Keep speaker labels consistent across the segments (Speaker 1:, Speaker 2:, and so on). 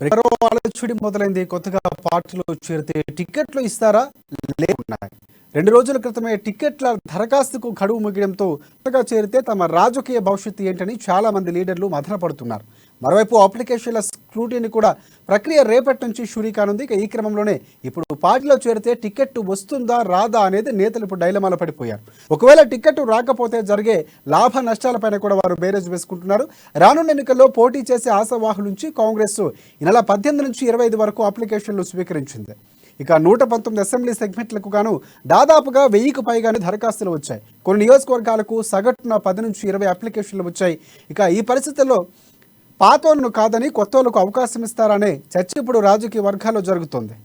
Speaker 1: మరో ఆలోచన మొదలైంది. కొత్తగా పార్టీలో చేరితే టికెట్లు ఇస్తారా లేకున్నాయి. 2 రోజుల క్రితమే టికెట్ల దరఖాస్తుకు గడువు ముగియడంతో కొత్తగా చేరితే తమ రాజకీయ భవిష్యత్తు ఏంటని చాలా మంది లీడర్లు మదనపడుతున్నారు. మరోవైపు అప్లికేషన్ల స్క్రూటీని కూడా ప్రక్రియ రేపటి నుంచి షురీ కానుంది. ఈ క్రమంలోనే ఇప్పుడు పార్టీలో చేరితే టికెట్ వస్తుందా రాదా అనేది నేతలు ఇప్పుడు డైలమాలో పడిపోయారు. ఒకవేళ టికెట్ రాకపోతే జరిగే లాభ నష్టాలపైన కూడా వారు బేరేజ్ వేసుకుంటున్నారు. రానున్న ఎన్నికల్లో పోటీ చేసే ఆశావాహుల నుంచి కాంగ్రెస్ ఈ నెల 18 నుంచి 25 వరకు అప్లికేషన్లు స్వీకరించింది. ఇక 119 అసెంబ్లీ సెగ్మెంట్లకు గాను దాదాపుగా 1000కు పైగానే దరఖాస్తులు వచ్చాయి. కొన్ని నియోజకవర్గాలకు సగటున 10 నుంచి 20 అప్లికేషన్లు వచ్చాయి. ఇక ఈ పరిస్థితుల్లో పాతోళ్లను కాదని కొత్తోళ్లకు అవకాశం ఇస్తారనే చర్చ ఇప్పుడు రాజకీయ వర్గాల్లో జరుగుతోంది.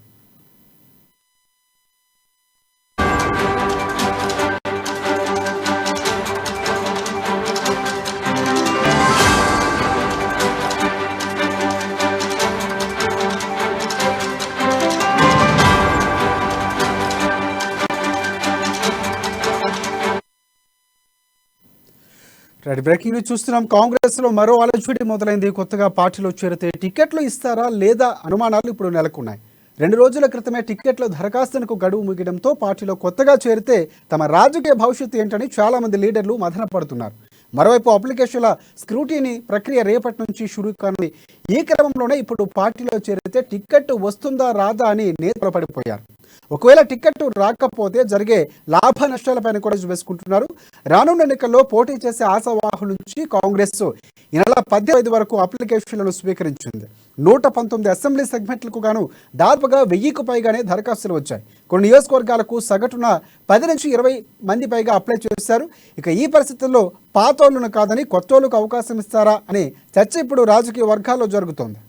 Speaker 1: బ్రేకింగ్ న్యూస్ చూస్తున్నాం. కాంగ్రెస్ లో మరో ఆలోచన మొదలైంది. కొత్తగా పార్టీలో చేరితే టికెట్లు ఇస్తారా లేదా అనుమానాలు ఇప్పుడు నెలకొన్నాయి. 2 రోజుల క్రితమే టికెట్ల దరఖాస్తులకు గడువు ముగియడంతో పార్టీలో కొత్తగా చేరితే తమ రాజకీయ భవిష్యత్తు ఏంటని చాలా మంది లీడర్లు మదనపడుతున్నారు. మరోవైపు అప్లికేషన్ల స్క్రూటీని ప్రక్రియ రేపటి నుంచి షురూ కానుంది. ఈ క్రమంలోనే ఇప్పుడు పార్టీలో చేరితే టికెట్ వస్తుందా రాదా అని నేతలు పడిపోయారు. ఒకవేళ టికెట్ రాకపోతే జరిగే లాభ నష్టాలపైన కూడా వేసుకుంటున్నారు. రానున్న ఎన్నికల్లో పోటీ చేసే ఆశావాహుల నుంచి కాంగ్రెస్ ఈ నెల 18 వరకు అప్లికేషన్లను స్వీకరించింది. 119 అసెంబ్లీ సెగ్మెంట్లకు గాను దాదాపుగా 1000కు పైగానే దరఖాస్తులు వచ్చాయి. కొన్ని నియోజకవర్గాలకు సగటున 10 నుంచి 20 మంది పైగా అప్లై చేశారు. ఇక ఈ పరిస్థితుల్లో పాతోళ్లను కాదని కొత్తోళ్లకు అవకాశం ఇస్తారా అనే చర్చ ఇప్పుడు రాజకీయ వర్గాల్లో జరుగుతోంది.